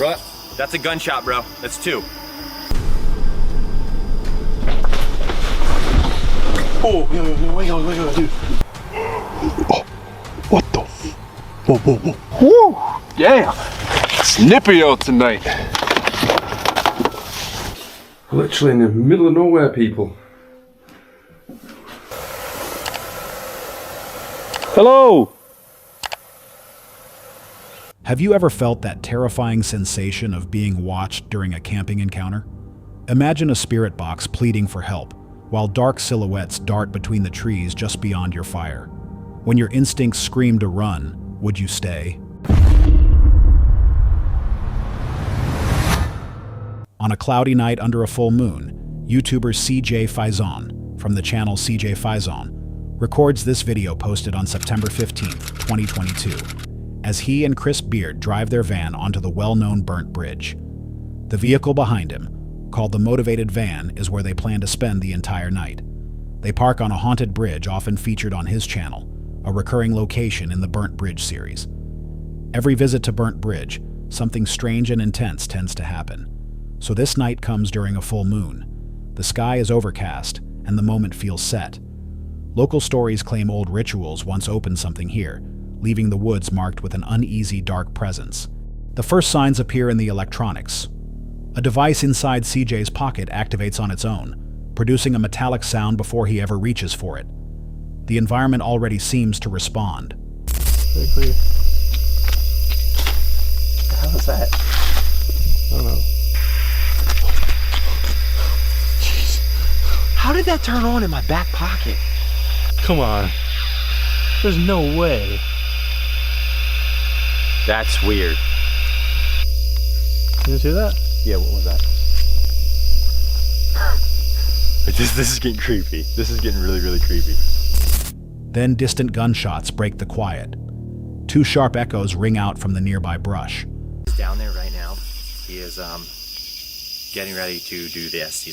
Bro, that's a gunshot, bro. That's two. Oh, yo, wait, dude. Oh, what the? Whoa. Woo, damn. It's nippy out tonight. Literally in the middle of nowhere, people. Hello. Have you ever felt that terrifying sensation of being watched during a camping encounter? Imagine a spirit box pleading for help, while dark silhouettes dart between the trees just beyond your fire. When your instincts scream to run, would you stay? On a cloudy night under a full moon, YouTuber CJ Faison from the channel CJ Faison records this video posted on September 15th, 2022, as he and Chris Beard drive their van onto the well-known burnt bridge. The vehicle behind him, called the motivated van, is where they plan to spend the entire night. They park on a haunted bridge often featured on his channel, a recurring location in the Burnt Bridge series. Every visit to Burnt Bridge, something strange and intense tends to happen. So this night comes during a full moon. The sky is overcast, and the moment feels set. Local stories claim old rituals once opened something here, leaving the woods marked with an uneasy, dark presence. The first signs appear in the electronics. A device inside CJ's pocket activates on its own, producing a metallic sound before he ever reaches for it. The environment already seems to respond. Very clear. What the hell is that? I don't know. Jeez. How did that turn on in my back pocket? Come on. There's no way. That's weird. Did you see that? Yeah, what was that? This is getting creepy. This is getting really, really creepy. Then distant gunshots break the quiet. Two sharp echoes ring out from the nearby brush. He's down there right now. He is getting ready to do this.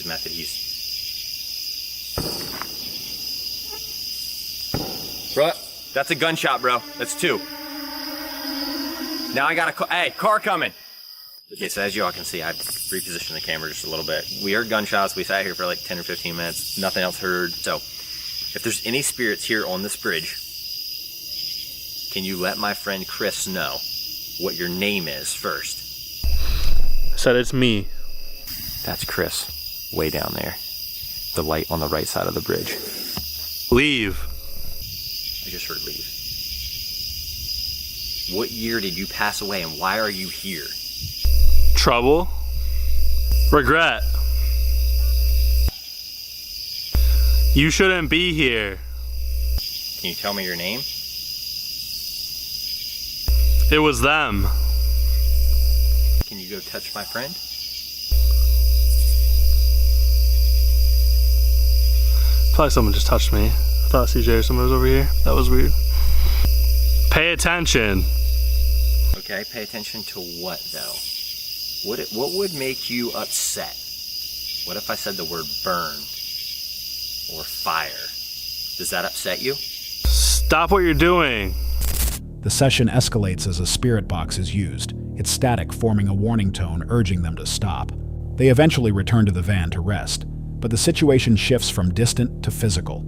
Bro, that's a gunshot, bro. That's two. Now I got a car coming. Okay, so as you all can see, I've repositioned the camera just a little bit. We heard gunshots. We sat here for like 10 or 15 minutes. Nothing else heard. So if there's any spirits here on this bridge, can you let my friend Chris know what your name is first? I said it's me. That's Chris, way down there. The light on the right side of the bridge. Leave. I just heard leave. What year did you pass away and why are you here? Trouble. Regret. You shouldn't be here. Can you tell me your name? It was them. Can you go touch my friend? Probably someone just touched me. I thought CJ or someone was over here. That was weird. Pay attention. Okay, pay attention to what though? What would make you upset? What if I said the word burn or fire? Does that upset you? Stop what you're doing. The session escalates as a spirit box is used, its static forming a warning tone urging them to stop. They eventually return to the van to rest, but the situation shifts from distant to physical.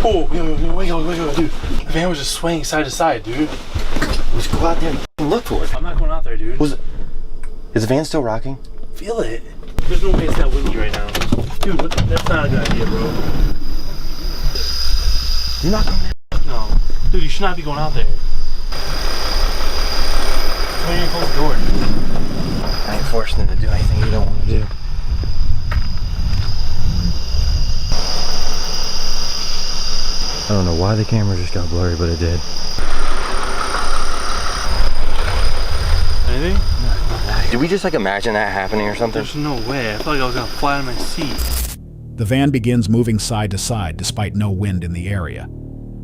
Oh, wait, dude. The van was just swaying side to side, dude. Let's go out there and look for it. I'm not going out there, dude. Is the van still rocking? Feel it. There's no way it's that windy right now. Dude, that's not a good idea, bro. You're not coming out? No. Dude, you should not be going out there. Why didn't you close the door? I ain't forcing them to do anything you don't want to do. I don't know why the camera just got blurry, but it did. Anything? Did we just like imagine that happening or something? There's no way. I felt like I was gonna fly out of my seat. The van begins moving side to side despite no wind in the area.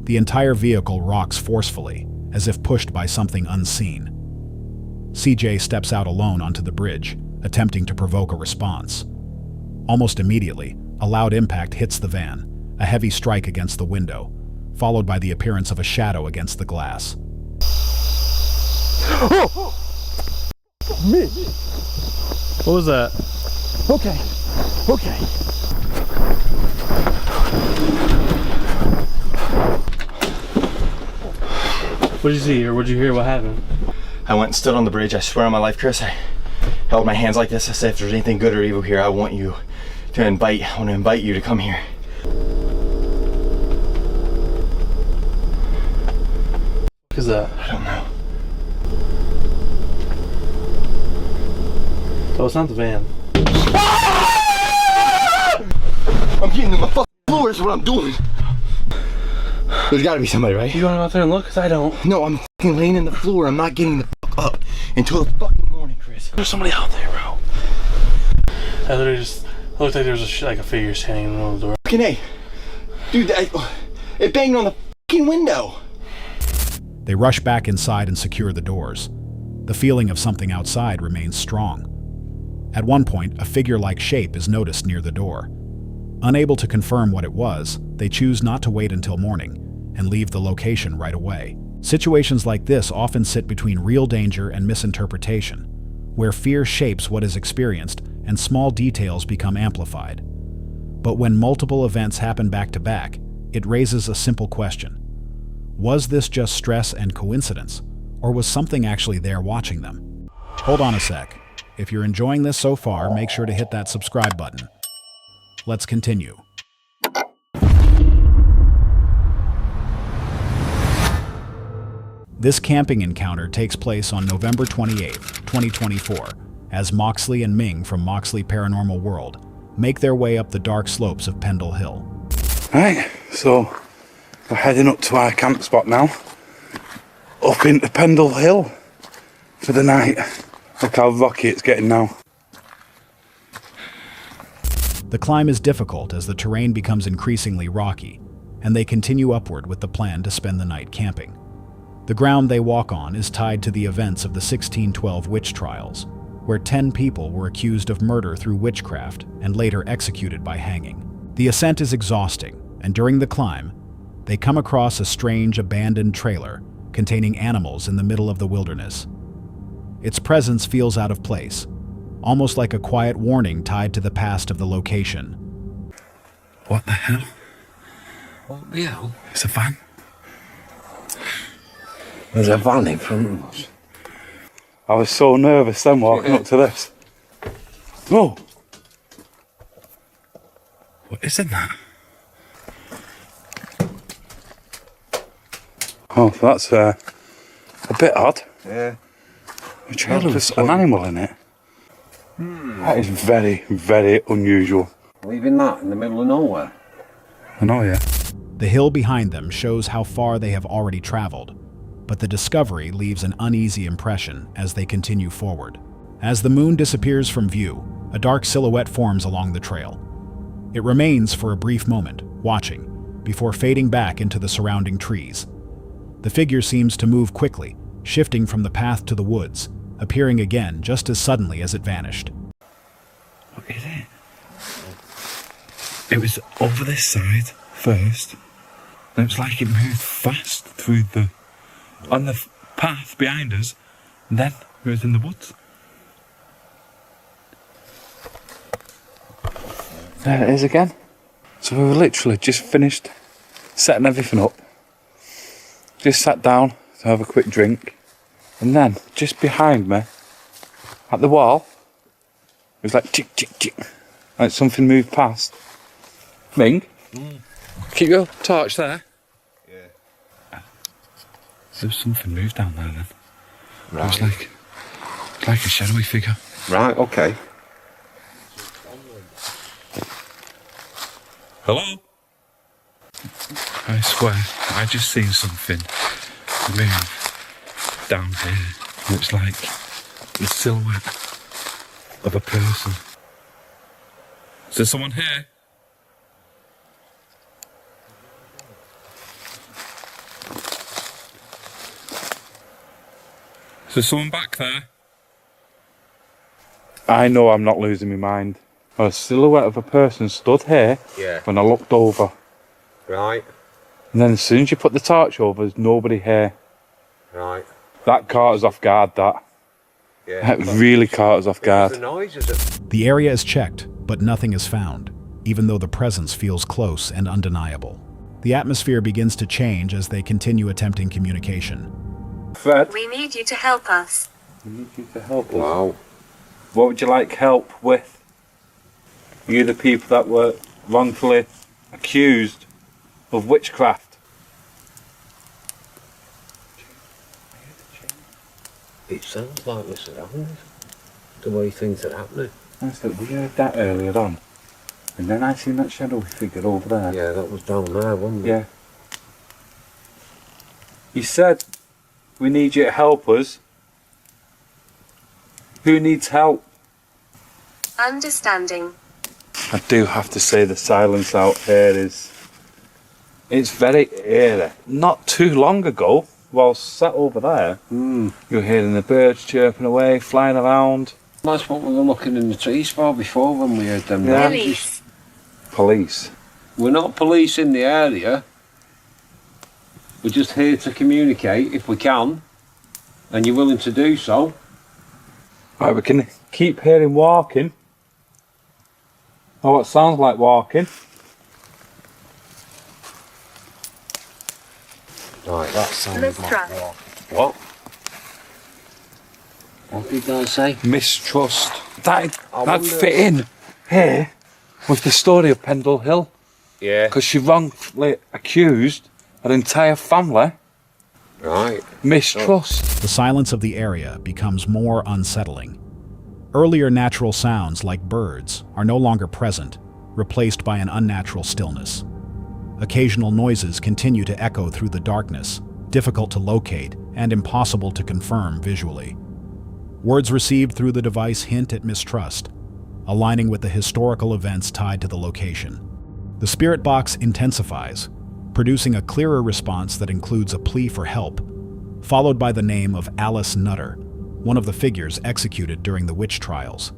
The entire vehicle rocks forcefully, as if pushed by something unseen. CJ steps out alone onto the bridge, attempting to provoke a response. Almost immediately, a loud impact hits the van, a heavy strike against the window, followed by the appearance of a shadow against the glass. Oh! Me! What was that? Okay. Okay. What did you see or what did you hear? What happened? I went and stood on the bridge. I swear on my life, Chris, I held my hands like this. I said, if there's anything good or evil here, I want to invite you to come here. What is that? I don't know. Oh, it's not the van. I'm getting to my fucking floor is what I'm doing. There's gotta be somebody, right? You wanna go out there and look? Cause I don't. No, I'm fucking laying in the floor. I'm not getting the fuck up until the fucking morning, Chris. There's somebody out there, bro. I literally just, it looked like there was like a figure standing in the middle of the door. Fucking A. Dude, it banged on the fucking window. They rush back inside and secure the doors. The feeling of something outside remains strong. At one point, a figure-like shape is noticed near the door. Unable to confirm what it was, they choose not to wait until morning and leave the location right away. Situations like this often sit between real danger and misinterpretation, where fear shapes what is experienced and small details become amplified. But when multiple events happen back to back, it raises a simple question. Was this just stress and coincidence, or was something actually there watching them? Hold on a sec. If you're enjoying this so far, make sure to hit that subscribe button. Let's continue. This camping encounter takes place on November 28, 2024, as Moxley and Ming from Moxley Paranormal World make their way up the dark slopes of Pendle Hill. Right, so we're heading up to our camp spot now, up into Pendle Hill for the night. Look how rocky it's getting now. The climb is difficult as the terrain becomes increasingly rocky, and they continue upward with the plan to spend the night camping. The ground they walk on is tied to the events of the 1612 witch trials, where 10 people were accused of murder through witchcraft and later executed by hanging. The ascent is exhausting, and during the climb, they come across a strange abandoned trailer containing animals in the middle of the wilderness. Its presence feels out of place, almost like a quiet warning tied to the past of the location. What the hell? What the hell? It's a van. There's a van in front of us. I was so nervous then walking up to this. Whoa! What is in that? Oh, that's a bit odd. Yeah. A trailer with an animal in it. That is very, very unusual. Leaving that in the middle of nowhere. I know, yeah. The hill behind them shows how far they have already traveled, but the discovery leaves an uneasy impression as they continue forward. As the moon disappears from view, a dark silhouette forms along the trail. It remains for a brief moment, watching, before fading back into the surrounding trees. The figure seems to move quickly, shifting from the path to the woods, appearing again just as suddenly as it vanished. What is it? It was over this side first, and it was like it moved fast through on the path behind us, and then it was in the woods. There it is again. So we were literally just finished setting everything up, just sat down to have a quick drink, and then just behind me at the wall it was like tick tick tick, like something moved past. Ming, keep your torch there. Yeah. There was something moved down there then. Right. It was like a shadowy figure. Right, okay. Hello? I swear, I just seen something move down here. And it's like the silhouette of a person. Is there someone here? Is there someone back there? I know I'm not losing my mind. A silhouette of a person stood here when I looked over. Right. And then as soon as you put the torch over, there's nobody here. Right. That caught us off guard, that. Yeah. That really caught us off guard. The noise is it? The area is checked, but nothing is found, even though the presence feels close and undeniable. The atmosphere begins to change as they continue attempting communication. Fred, We need you to help us. we need you to help us. Wow. What would you like help with? You the people that were wrongfully accused of witchcraft. It sounds like we're surrounded. The way things are happening. I said, we heard that earlier on. And then I seen that shadowy figure over there. Yeah, that was down there, wasn't it? Yeah. You said, we need you to help us. Who needs help? Understanding. I do have to say the silence out here is... It's very eerie. Not too long ago, while sat over there, you were hearing the birds chirping away, flying around. That's what we were looking in the trees for before when we heard them Yeah. noises. Police. We're not police in the area. We're just here to communicate if we can. And you're willing to do so. Right, we can keep hearing walking. Or what sounds like walking. Right, that sounds Mistrust. like what? What did I say? Mistrust. That'd wonder- fit in here with the story of Pendle Hill. Yeah. Because she wrongfully accused an entire family. Right. Mistrust. The silence of the area becomes more unsettling. Earlier natural sounds like birds are no longer present, replaced by an unnatural stillness. Occasional noises continue to echo through the darkness, difficult to locate and impossible to confirm visually. Words received through the device hint at mistrust, aligning with the historical events tied to the location. The spirit box intensifies, producing a clearer response that includes a plea for help, followed by the name of Alice Nutter, one of the figures executed during the witch trials.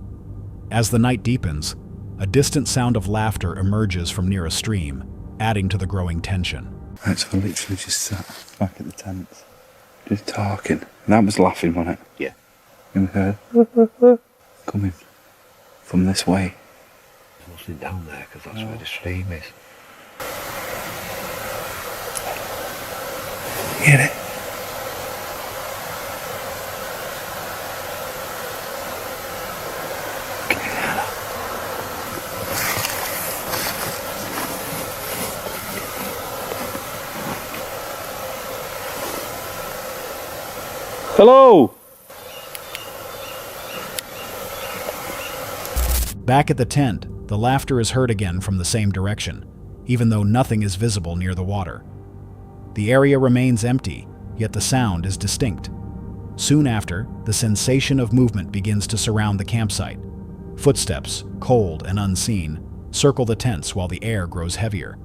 As the night deepens, a distant sound of laughter emerges from near a stream, adding to the growing tension. Right, so I literally just sat back at the tent, just talking. And that was laughing, wasn't it? Yeah. And we heard coming from this way. There's nothing down there because that's where the stream is. Hear it? Hello! Back at the tent, the laughter is heard again from the same direction, even though nothing is visible near the water. The area remains empty, yet the sound is distinct. Soon after, the sensation of movement begins to surround the campsite. Footsteps, cold and unseen, circle the tents while the air grows heavier.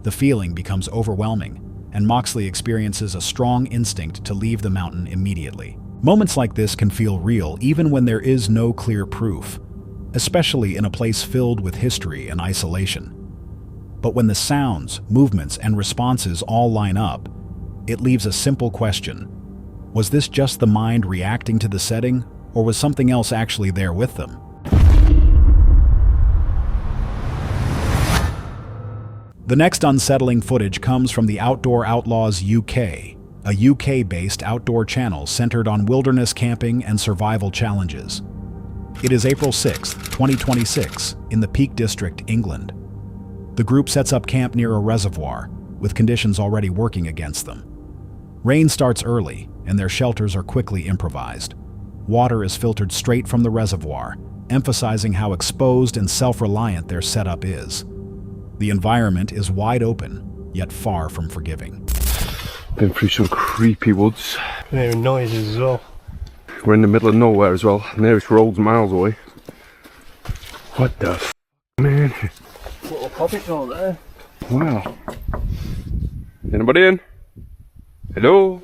The feeling becomes overwhelming, and Moxley experiences a strong instinct to leave the mountain immediately. Moments like this can feel real even when there is no clear proof, especially in a place filled with history and isolation. But when the sounds, movements, and responses all line up, it leaves a simple question. Was this just the mind reacting to the setting, or was something else actually there with them? The next unsettling footage comes from the Outdoor Outlaws UK, a UK-based outdoor channel centered on wilderness camping and survival challenges. It is April 6, 2026, in the Peak District, England. The group sets up camp near a reservoir, with conditions already working against them. Rain starts early, and their shelters are quickly improvised. Water is filtered straight from the reservoir, emphasizing how exposed and self-reliant their setup is. The environment is wide open, yet far from forgiving. Been through some creepy woods. Hearing noises as well. We're in the middle of nowhere as well. Nearest road's miles away. What the f, man? Little hobbit over there. Wow. Anybody in? Hello?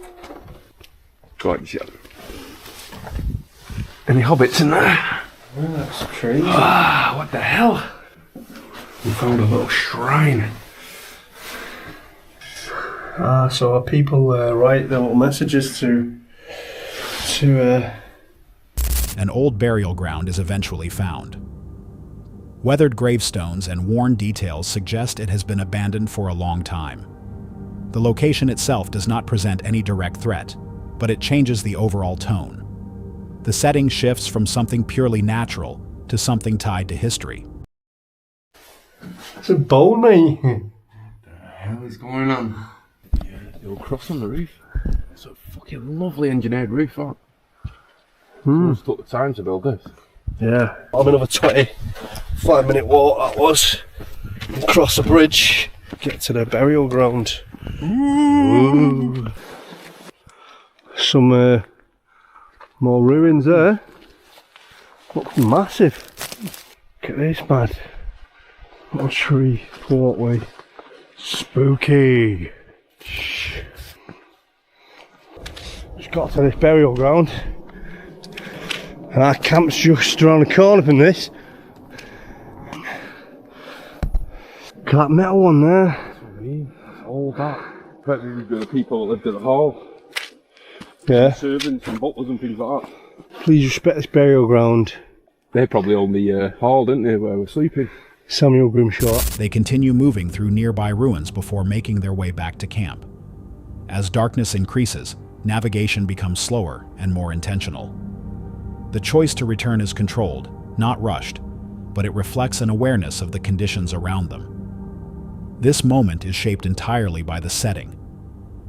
God, yeah. Any hobbits in there? Oh, that's crazy. Ah, what the hell? We found a little shrine. So are people write their little messages to to An old burial ground is eventually found. Weathered gravestones and worn details suggest it has been abandoned for a long time. The location itself does not present any direct threat, but it changes the overall tone. The setting shifts from something purely natural to something tied to history. It's a bowl, mate. What the hell is going on? Yeah, little cross on the roof. It's a fucking lovely engineered roof, that. Someone's took the time to build this. Yeah. I'm another 25-minute walk that was. Cross the bridge, get to the burial ground. Ooh. Some more ruins there. Looks massive. Look at this, man. Little tree, portway. Spooky. Just got to this burial ground. And our camp's just around the corner from this. Look at that metal one there. All that. Probably the people that lived at the hall. Yeah. Servants and butlers and things like that. Please respect this burial ground. They probably owned the hall, didn't they, where we're sleeping? Samuel Grimshaw. They continue moving through nearby ruins before making their way back to camp. As darkness increases, navigation becomes slower and more intentional. The choice to return is controlled, not rushed, but it reflects an awareness of the conditions around them. This moment is shaped entirely by the setting.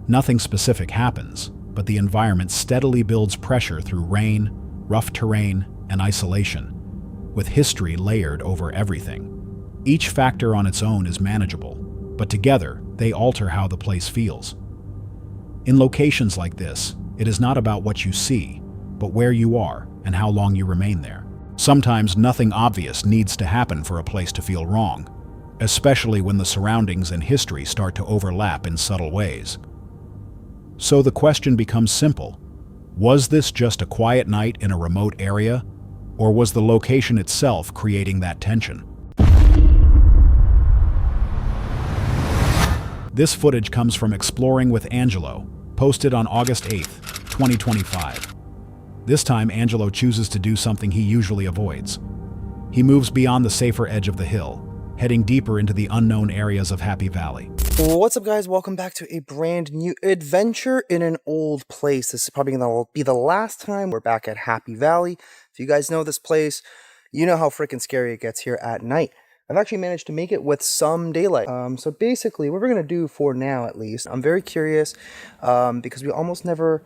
Nothing specific happens, but the environment steadily builds pressure through rain, rough terrain, and isolation, with history layered over everything. Each factor on its own is manageable, but together they alter how the place feels. In locations like this, it is not about what you see, but where you are and how long you remain there. Sometimes nothing obvious needs to happen for a place to feel wrong, especially when the surroundings and history start to overlap in subtle ways. So the question becomes simple. Was this just a quiet night in a remote area, or was the location itself creating that tension? This footage comes from Exploring with Angelo, posted on August 8th, 2025. This time, Angelo chooses to do something he usually avoids. He moves beyond the safer edge of the hill, heading deeper into the unknown areas of Happy Valley. What's up, guys? Welcome back to a brand new adventure in an old place. This is probably going to be the last time we're back at Happy Valley. If you guys know this place, you know how freaking scary it gets here at night. I've actually managed to make it with some daylight. So basically, what we're going to do for now, at least, I'm very curious because we almost never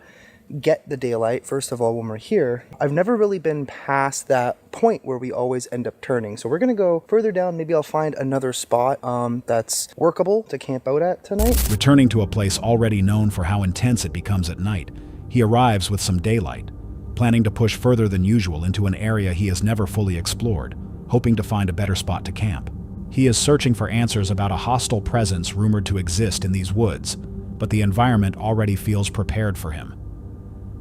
get the daylight, first of all, when we're here. I've never really been past that point where we always end up turning. So we're going to go further down. Maybe I'll find another spot that's workable to camp out at tonight. Returning to a place already known for how intense it becomes at night, he arrives with some daylight, planning to push further than usual into an area he has never fully explored, hoping to find a better spot to camp. He is searching for answers about a hostile presence rumored to exist in these woods, but the environment already feels prepared for him.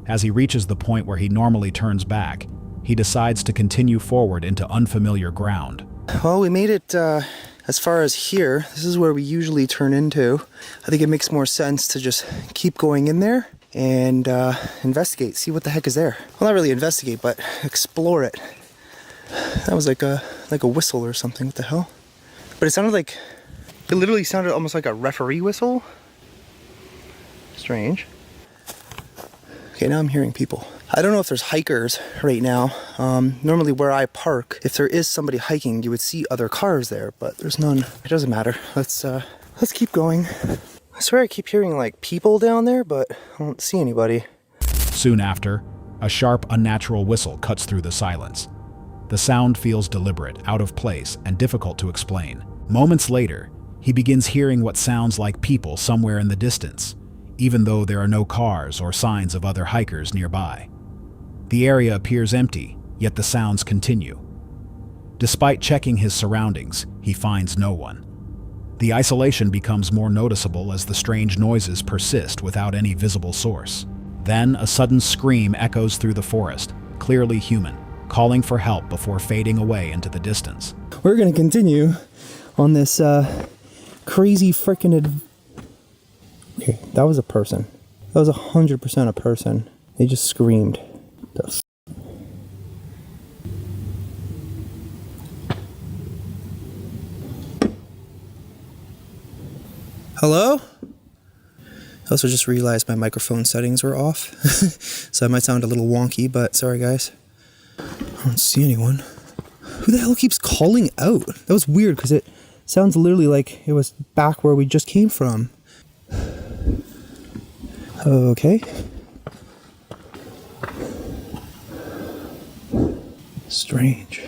As he reaches the point where he normally turns back, he decides to continue forward into unfamiliar ground. Well, we made it as far as here. This is where we usually turn into. I think it makes more sense to just keep going in there and investigate, see what the heck is there. Well, not really investigate, but explore it. That was like a whistle or something. What the hell? But it sounded like, it literally sounded almost like a referee whistle. Strange. Okay, now I'm hearing people. I don't know if there's hikers right now. Normally where I park, if there is somebody hiking, you would see other cars there, but there's none. It doesn't matter. Let's keep going. I swear I keep hearing like people down there, but I don't see anybody. Soon after, a sharp, unnatural whistle cuts through the silence. The sound feels deliberate, out of place, and difficult to explain. Moments later, he begins hearing what sounds like people somewhere in the distance, even though there are no cars or signs of other hikers nearby. The area appears empty, yet the sounds continue. Despite checking his surroundings, he finds no one. The isolation becomes more noticeable as the strange noises persist without any visible source. Then a sudden scream echoes through the forest, clearly human, calling for help before fading away into the distance. We're gonna continue on this crazy freaking Okay, that was a person. That was 100% a person. They just screamed. The f- Hello? I also just realized my microphone settings were off. So I might sound a little wonky, but sorry guys. I don't see anyone. Who the hell keeps calling out? That was weird because it sounds literally like it was back where we just came from. Okay. Strange.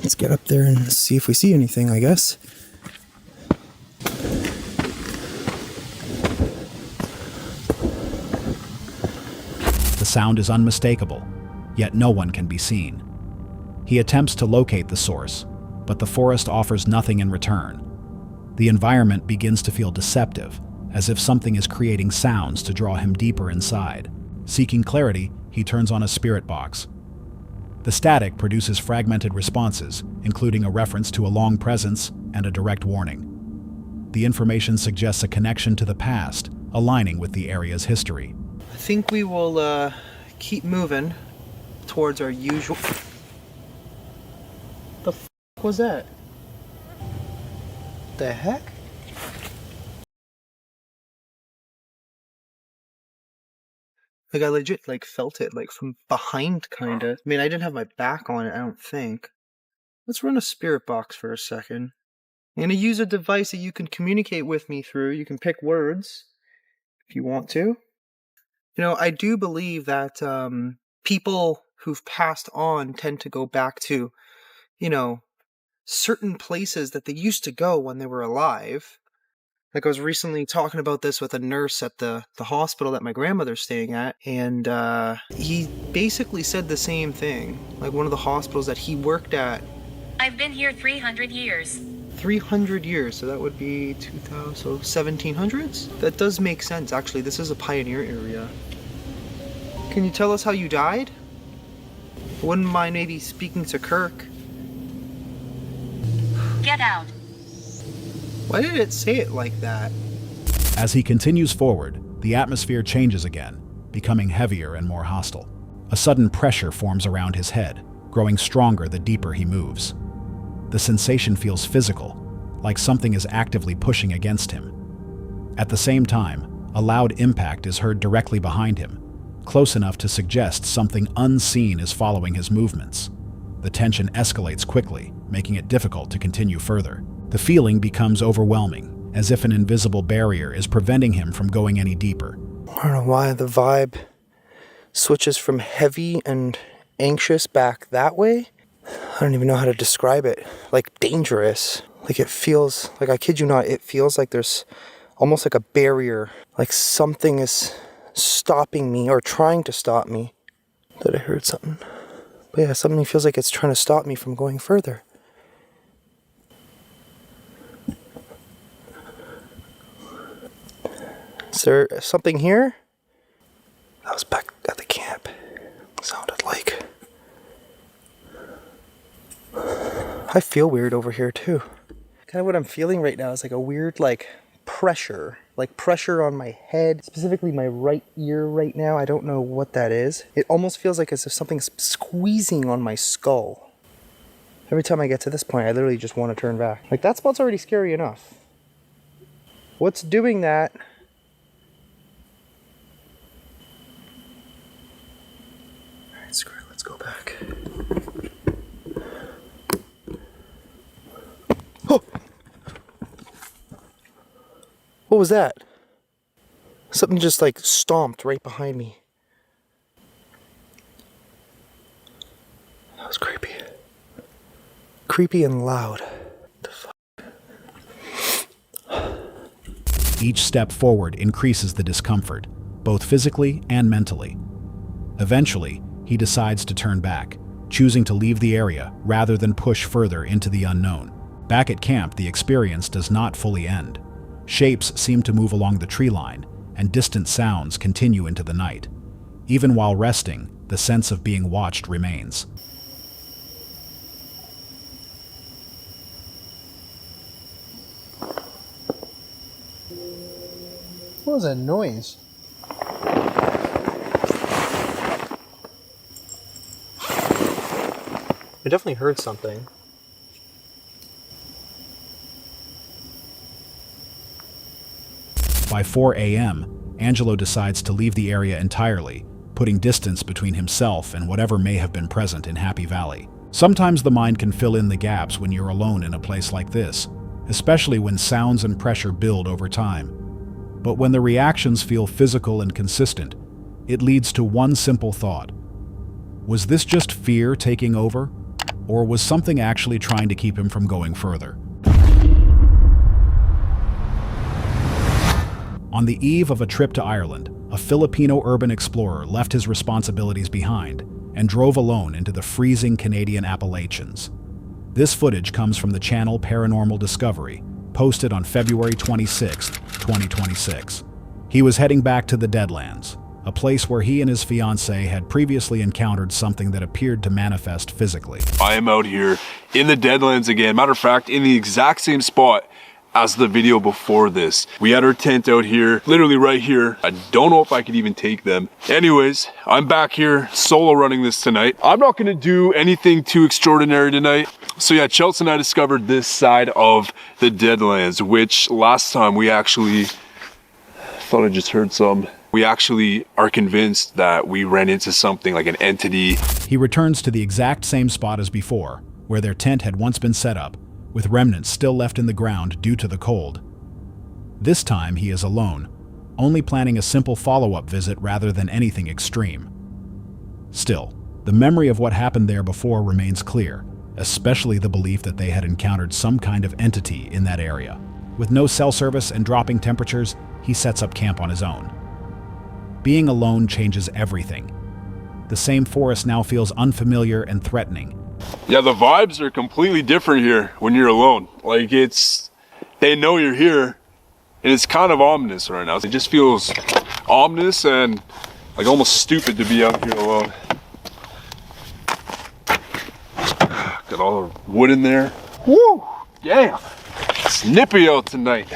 Let's get up there and see if we see anything, I guess. The sound is unmistakable, yet no one can be seen. He attempts to locate the source, but the forest offers nothing in return. The environment begins to feel deceptive, as if something is creating sounds to draw him deeper inside. Seeking clarity, he turns on a spirit box. The static produces fragmented responses, including a reference to a long presence and a direct warning. The information suggests a connection to the past, aligning with the area's history. I think we will keep moving towards our usual... The f*** was that? The heck? Like I legit like felt it like from behind kinda. I mean I didn't have my back on it, I don't think. Let's run a spirit box for a second. I'm gonna use a device that you can communicate with me through. You can pick words if you want to. You know, I do believe that people who've passed on tend to go back to, you know, certain places that they used to go when they were alive. Like I was recently talking about this with a nurse at the hospital that my grandmother's staying at, and he basically said the same thing. Like one of the hospitals that he worked at. I've been here 300 years. 300 years, so that would be 2000, so 1700s? That does make sense, actually. This is a pioneer area. Can you tell us how you died? I wouldn't mind maybe speaking to Kirk. Get out. Why did it say it like that? As he continues forward, the atmosphere changes again, becoming heavier and more hostile. A sudden pressure forms around his head, growing stronger the deeper he moves. The sensation feels physical, like something is actively pushing against him. At the same time, a loud impact is heard directly behind him, close enough to suggest something unseen is following his movements. The tension escalates quickly, making it difficult to continue further. The feeling becomes overwhelming, as if an invisible barrier is preventing him from going any deeper. I don't know why the vibe switches from heavy and anxious back that way. I don't even know how to describe it. Like dangerous. Like it feels, like I kid you not, it feels like there's almost like a barrier. Like something is stopping me or trying to stop me. That I heard something. But yeah, something feels like it's trying to stop me from going further. Is there something here? That was back at the camp. Sounded like. I feel weird over here too. Kind of what I'm feeling right now is like a weird like pressure. Like pressure on my head, specifically my right ear right now. I don't know what that is. It almost feels like as if something's squeezing on my skull. Every time I get to this point, I literally just want to turn back. Like that spot's already scary enough. What's doing that? Alright, screw it, let's go back. Oh! What was that? Something just like stomped right behind me. That was creepy. Creepy and loud. The fuck? Each step forward increases the discomfort, both physically and mentally. Eventually, he decides to turn back, choosing to leave the area rather than push further into the unknown. Back at camp, the experience does not fully end. Shapes seem to move along the tree line, and distant sounds continue into the night. Even while resting, the sense of being watched remains. What was that noise? I definitely heard something. By 4 a.m., Angelo decides to leave the area entirely, putting distance between himself and whatever may have been present in Happy Valley. Sometimes the mind can fill in the gaps when you're alone in a place like this, especially when sounds and pressure build over time. But when the reactions feel physical and consistent, it leads to one simple thought. Was this just fear taking over? Or was something actually trying to keep him from going further? On the eve of a trip to Ireland, a Filipino urban explorer left his responsibilities behind and drove alone into the freezing Canadian Appalachians. This footage comes from the channel Paranormal Discovery, posted on February 26, 2026. He was heading back to the Deadlands, a place where he and his fiancée had previously encountered something that appeared to manifest physically. I am out here in the Deadlands again. Matter of fact, in the exact same spot as the video before this. We had our tent out here, literally right here. I don't know if I could even take them. Anyways, I'm back here solo running this tonight. I'm not gonna do anything too extraordinary tonight. So yeah, Chelsea and I discovered this side of the Deadlands, which last time we actually, thought I just heard some. We actually are convinced that we ran into something like an entity. He returns to the exact same spot as before, where their tent had once been set up, with remnants still left in the ground due to the cold. This time he is alone, only planning a simple follow-up visit rather than anything extreme. Still, the memory of what happened there before remains clear, especially the belief that they had encountered some kind of entity in that area. With no cell service and dropping temperatures, he sets up camp on his own. Being alone changes everything. The same forest now feels unfamiliar and threatening. Yeah, the vibes are completely different here when you're alone. Like they know you're here, and it's kind of ominous right now. It just feels ominous and like almost stupid to be out here alone. Got all the wood in there. Woo! Yeah! It's nippy out tonight.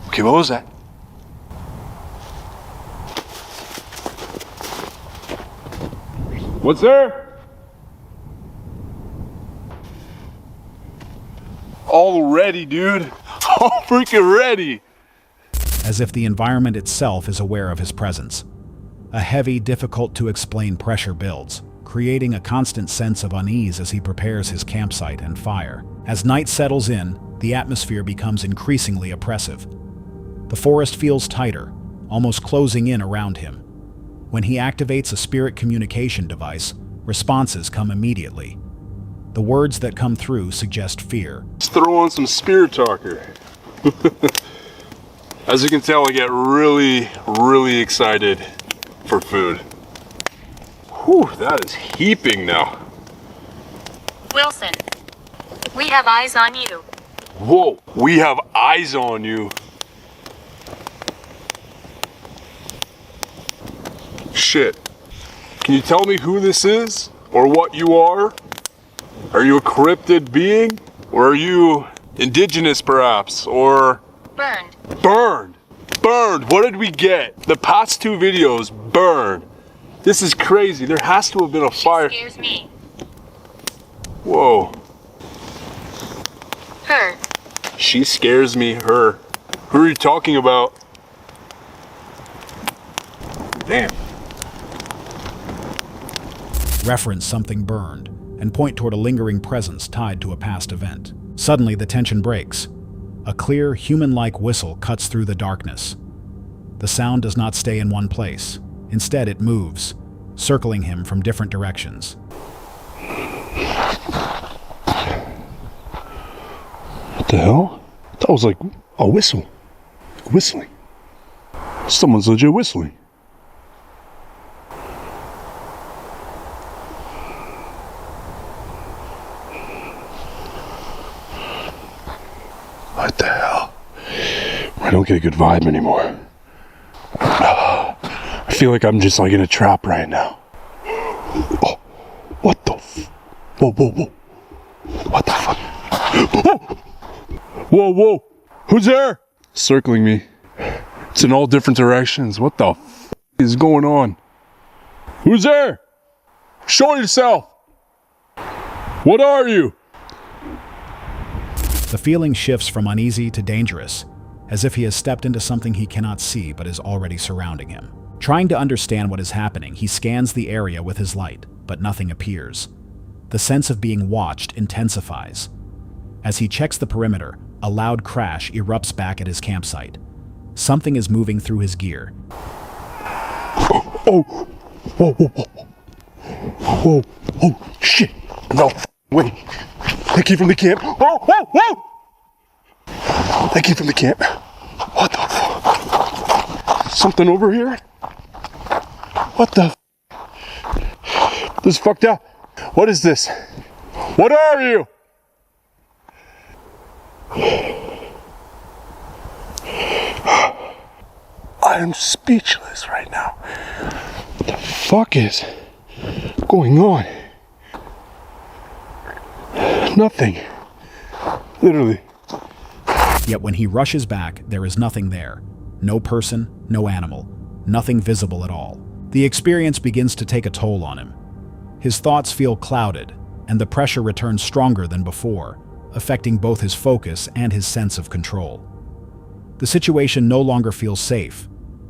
Okay, what was that? What's there? Already, dude. All freaking ready. As if the environment itself is aware of his presence. A heavy, difficult to explain pressure builds, creating a constant sense of unease as he prepares his campsite and fire. As night settles in, the atmosphere becomes increasingly oppressive. The forest feels tighter, almost closing in around him. When he activates a spirit communication device, responses come immediately. The words that come through suggest fear. Let's throw on some spirit talker. As you can tell, I get really, really excited for food. Whew, that is heaping now. Wilson, we have eyes on you. Whoa, we have eyes on you. Shit. Can you tell me who this is? Or what you are? Are you a cryptid being? Or are you indigenous perhaps? Or... Burned. Burned! Burned! What did we get? The past 2 videos, burned. This is crazy. There has to have been a fire. She scares me. Whoa. Her. She scares me, her. Who are you talking about? Damn. Reference something burned, and point toward a lingering presence tied to a past event. Suddenly, the tension breaks. A clear, human-like whistle cuts through the darkness. The sound does not stay in one place. Instead, it moves, circling him from different directions. What the hell? That was like a whistle. Whistling. Someone's legit whistling. What the hell? I don't get a good vibe anymore. I feel like I'm just like in a trap right now. Oh, what the whoa, whoa, whoa. What the fuck? Whoa, whoa. Who's there? Circling me. It's in all different directions. What the is going on? Who's there? Show yourself! What are you? The feeling shifts from uneasy to dangerous, as if he has stepped into something he cannot see but is already surrounding him. Trying to understand what is happening, he scans the area with his light, but nothing appears. The sense of being watched intensifies. As he checks the perimeter, a loud crash erupts back at his campsite. Something is moving through his gear. Oh! Whoa, whoa, whoa. Whoa, oh, shit! No, wait. That came from the camp. Whoa, whoa, whoa! That came from the camp. What the fuck? Something over here? What the? This is fucked up. What is this? What are you? I am speechless right now. What the fuck is going on? Nothing. Literally. Yet when he rushes back, there is nothing there. No person, no animal, nothing visible at all. The experience begins to take a toll on him. His thoughts feel clouded, and the pressure returns stronger than before, affecting both his focus and his sense of control. The situation no longer feels safe.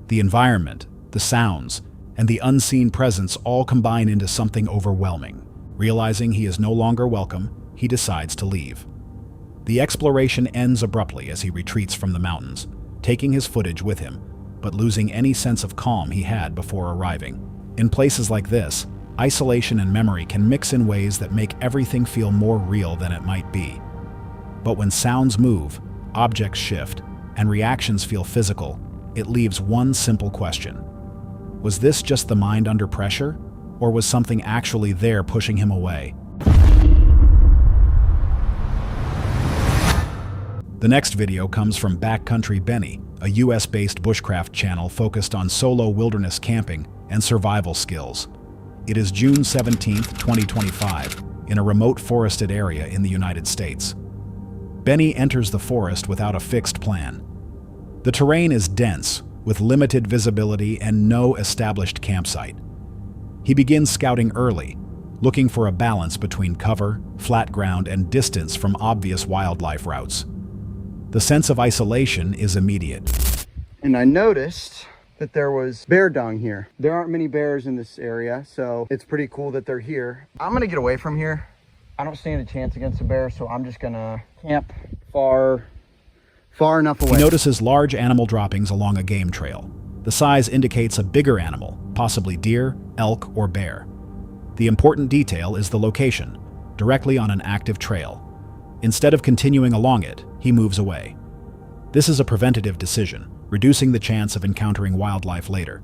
The environment, the sounds, and the unseen presence all combine into something overwhelming. Realizing he is no longer welcome, he decides to leave. The exploration ends abruptly as he retreats from the mountains, taking his footage with him, but losing any sense of calm he had before arriving. In places like this, isolation and memory can mix in ways that make everything feel more real than it might be. But when sounds move, objects shift, and reactions feel physical, it leaves one simple question. Was this just the mind under pressure, or was something actually there pushing him away? The next video comes from Backcountry Benny, a US-based bushcraft channel focused on solo wilderness camping and survival skills. It is June 17, 2025, in a remote forested area in the United States. Benny enters the forest without a fixed plan. The terrain is dense, with limited visibility and no established campsite. He begins scouting early, looking for a balance between cover, flat ground, and distance from obvious wildlife routes. The sense of isolation is immediate. And I noticed that there was bear dung here. There aren't many bears in this area, so it's pretty cool that they're here. I'm gonna get away from here. I don't stand a chance against a bear, so I'm just gonna camp far enough away. He notices large animal droppings along a game trail. The size indicates a bigger animal, possibly deer, elk, or bear. The important detail is the location, directly on an active trail. Instead of continuing along it, he moves away. This is a preventative decision, reducing the chance of encountering wildlife later.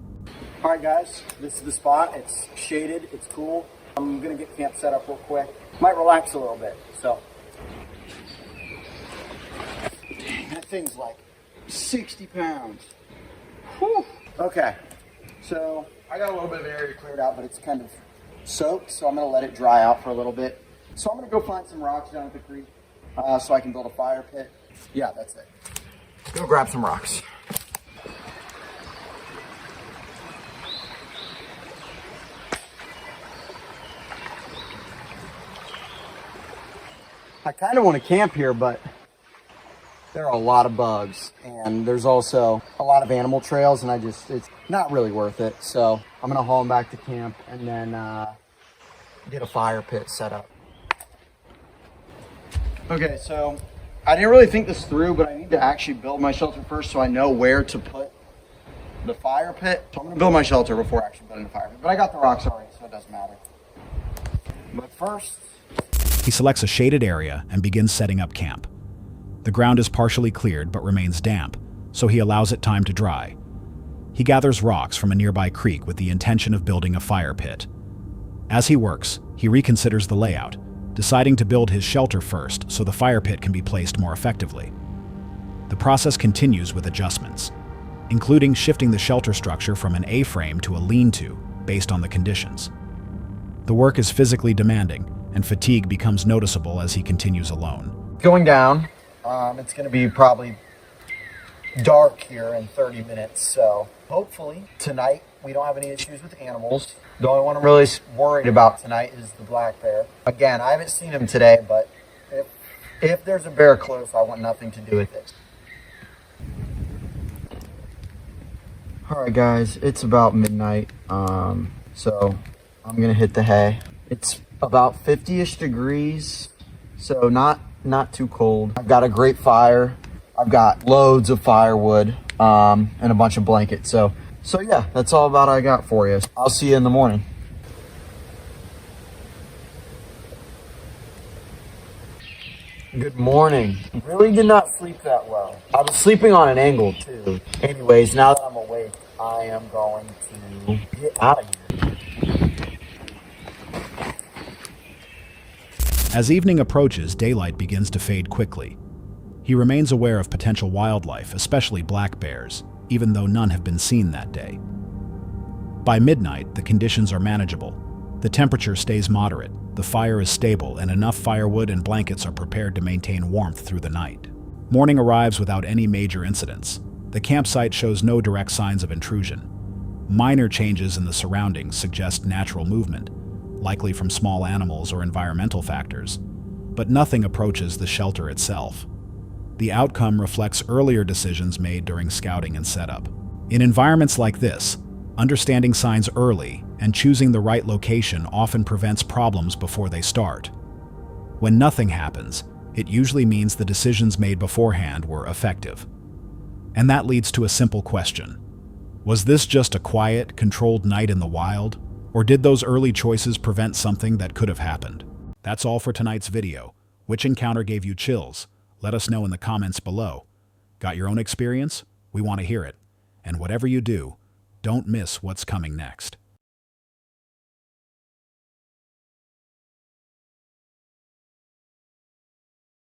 All right, guys, this is the spot. It's shaded, it's cool. I'm gonna get camp set up real quick. Might relax a little bit, so. Dang, that thing's like 60 pounds. Whew. Okay, so I got a little bit of area cleared out, but it's kind of soaked, so I'm gonna let it dry out for a little bit. So I'm gonna go find some rocks down at the creek so I can build a fire pit. Yeah, that's it. Go grab some rocks. I kind of want to camp here, but there are a lot of bugs, and there's also a lot of animal trails, and it's not really worth it. So I'm gonna haul them back to camp and then get a fire pit set up. Okay, so I didn't really think this through, but I need to actually build my shelter first so I know where to put the fire pit. So I'm gonna build my shelter before actually building the fire pit, but I got the rocks already, so it doesn't matter. But first, He selects a shaded area and begins setting up camp. The ground is partially cleared but remains damp, so he allows it time to dry. He gathers rocks from a nearby creek with the intention of building a fire pit. As he works, he reconsiders the layout, deciding to build his shelter first so the fire pit can be placed more effectively. The process continues with adjustments, including shifting the shelter structure from an A-frame to a lean-to based on the conditions. The work is physically demanding, and fatigue becomes noticeable as he continues alone. going down. It's going to be probably dark here in 30 minutes, so hopefully tonight We don't have any issues with animals. The only one I'm really worried about tonight is the black bear. Again, I haven't seen him today, but if there's a bear close, I want nothing to do with it. Alright guys, it's about midnight, so I'm gonna hit the hay. It's about 50-ish degrees, so not too cold. I've got a great fire. I've got loads of firewood, and a bunch of blankets. So yeah, that's all about I got for you. I'll see you in the morning. Good morning. Really did not sleep that well. I was sleeping on an angle too. Anyways, now that I'm awake, I am going to get out of here. As evening approaches, daylight begins to fade quickly. He remains aware of potential wildlife, especially black bears, even though none have been seen that day. By midnight, the conditions are manageable. The temperature stays moderate, the fire is stable, and enough firewood and blankets are prepared to maintain warmth through the night. Morning arrives without any major incidents. The campsite shows no direct signs of intrusion. Minor changes in the surroundings suggest natural movement, likely from small animals or environmental factors, but nothing approaches the shelter itself. The outcome reflects earlier decisions made during scouting and setup. In environments like this, understanding signs early and choosing the right location often prevents problems before they start. When nothing happens, it usually means the decisions made beforehand were effective. And that leads to a simple question. Was this just a quiet, controlled night in the wild, or did those early choices prevent something that could have happened? That's all for tonight's video. Which encounter gave you chills? Let us know in the comments below. Got your own experience? We want to hear it. And whatever you do, don't miss what's coming next.